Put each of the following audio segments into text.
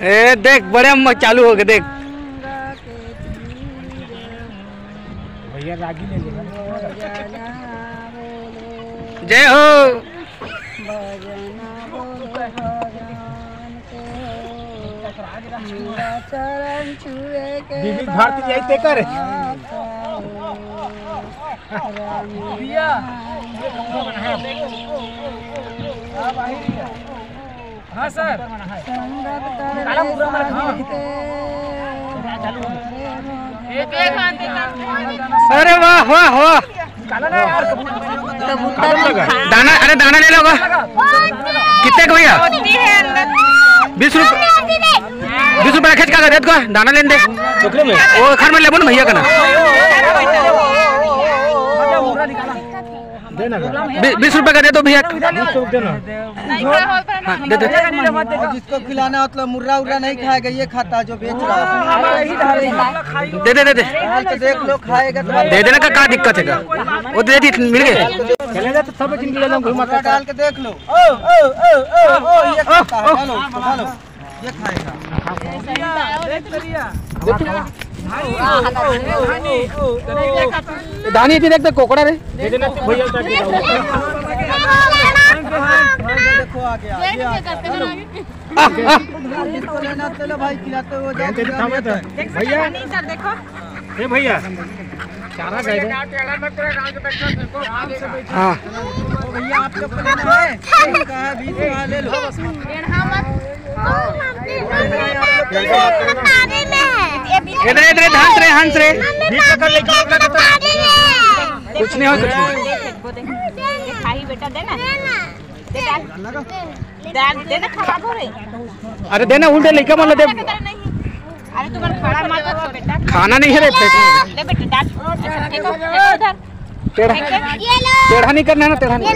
ए देख बड़े चालू हो गए देख भैया रागी ले लेगा। जय हो विविध भारती यही ते कर हाँ सर अरे वाह वाह वाह दाना अरे दाना ले लो कितने का भैया 20 रुपये खेच का दे को दाना लेने दे टोकरे में वो घर में ले ना भैया का ना 20 रुपये का दे दो भैया दे दे जिसको खिलाना मतलब मुर्रा उर्रा नहीं खाएगा ये खाता जो बेच रहा है दे दे दे दे तो देख लो खाएगा तो दे देना का क्या दिक्कत है वो दे दी मिल गए चलेगा तो सब दिन ले लो घुमा डाल के देख लो ओ ये खाता है खा लो ये खाएगा दानी थी देखते कोकड़ा रे दे देना भैया देखो आ गया चलो भाई खिलाते हो भैया ए भैया चारा गए हाँ भैया आप लोग को लेना है कहा 20 का ले लो इधर इधर हंस रे कुछ नहीं हो कुछ नहीं खाई बेटा देना देना खराब हो रही अरे देना उल्टे लेके मतलब दे अरे तुम्हारा खड़ा मत करो बेटा खाना नहीं है रे ले बेटा डाल टेढ़ा नहीं करना है ना टेढ़ा नहीं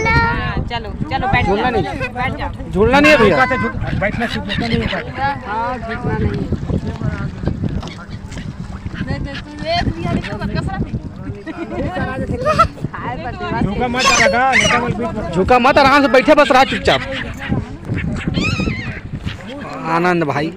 चलो चलो बैठ झूलना नहीं बैठ जाओ झूलना नहीं है भैया बैठना सीखना नहीं होता हां झूलना नहीं झुका मत आराम से बैठे बस रहा चुपचाप आनंद भाई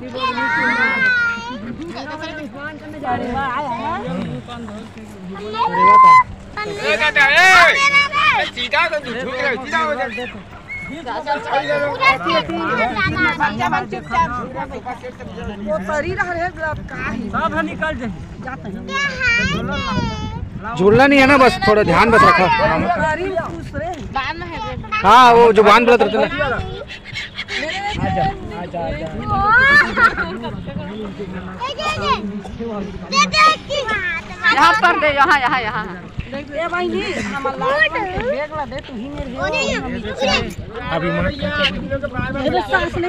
झूलना नहीं है ना बस थोड़ा ध्यान बस रखो हाँ वो जो बांध रहते ना यहाँ पर दे यहाँ यहाँ यहाँ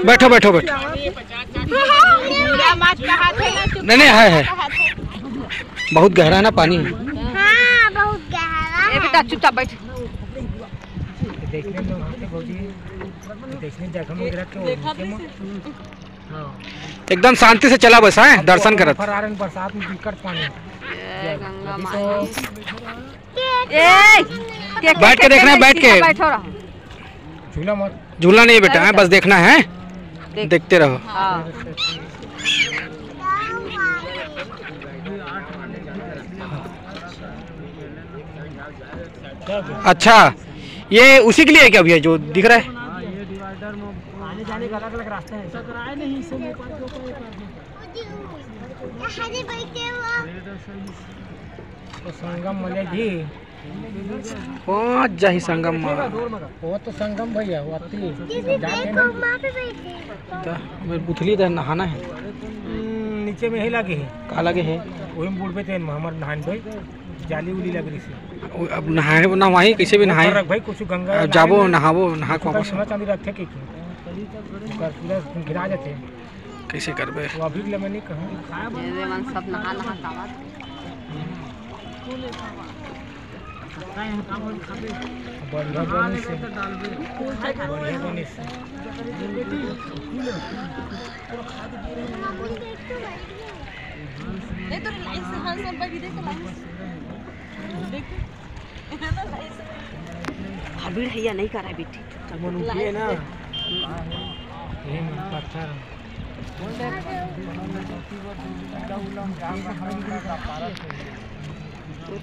बैठो बैठो बैठो नहीं नहीं है बहुत गहरा है ना पानी हाँ बहुत गहरा बेटा चुपचाप बैठ एकदम शांति से चला बस है दर्शन करत बरसात में दिक्कत पानी बैठ के देखना है बैठ के झूला मत झूलना नहीं बेटा है बस देखना है देखते रहो अच्छा ये उसी के लिए है क्या भैया जो दिख रहा है आने जाने का अलग अलग रास्ते हैं सकराए नहीं से तो संगम मले जी पहुंच जाही संगम में वो तो संगम भैया वो बुथली तो नहाना है नीचे में ही लगे है का लगे है वही में बुढ़ पे थे हमारे नहान भाई जाली उली लग रही थी अब नहाए ना वहीं कैसे भी नहाए भाई कुछ गंगा जाबो नहाबो नहा को वापस सोना चांदी रखे के गिरा जाते कैसे करबे वो अभी ले मैंने कहा सब नहा नहा कावा बढ़िया बनी से बढ़िया बनी से नहीं तो लाइट से हां सब बैठ देख लाइट अभी भैया नहीं करा बेटी मन उठिए ना ये पत्थर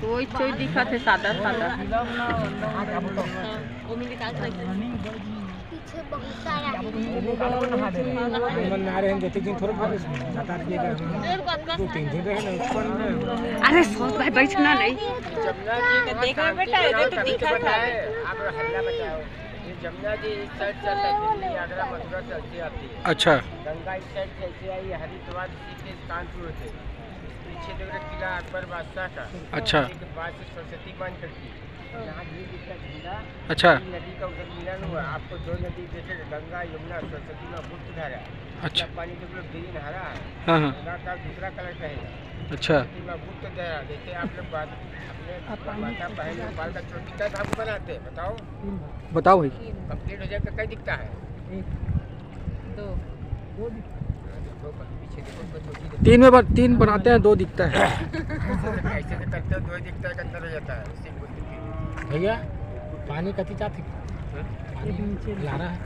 तो वही चोई दिखा थे सादा सादा। पीछे बहुत सारा मन आ रहे हैं जैसे कि थोड़ा बहुत बता दीजिएगा 2-3 दिन रहे ना ऊपर अरे सोच भाई बैठना नहीं देखा बेटा ये तो दिखा था। आप हल्ला बचाओ। ये जमुना जी इस साइड से दिल्ली आगरा मथुरा से ऐसे आती है। अच्छा गंगा इस साइड से ऐसे आई हरिद्वार सीधे कानपुर से। पीछे देख रहे किला अकबर बादशाह का। अच्छा के बाद से सरस्वती बांध करती है। यहाँ भी दिखता झंडा। अच्छा नदी का उधर मिलन हुआ। आपको 2 नदी देखेगा गंगा यमुना सरस्वती में गुप्त धारा। अच्छा पानी के लोग ग्रीन हरा है। हाँ हाँ गंगा का दूसरा कलर रहेगा। अच्छा गुप्त धारा जैसे आप लोग अपने माता बहन नेपाल का चोटी का धाम बनाते हैं। बताओ बताओ भाई कंप्लीट हो जाएगा कहीं दिखता है। दो पीछे देखो छोटी 3 बनाते हैं 2 दिखता है। ऐसे से करते हो 2 दिखता है अंदर हो जाता है। इसी को भैया पानी कति जाती ला रहा है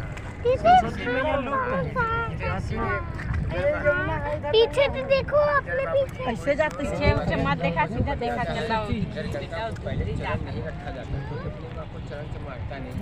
पीछे तो देखो अपने पीछे ऐसे जाते पीछे मत देखा सीधा देखा चला पहले चरण नहीं रखा जाता। आपको चरण से मारता नहीं।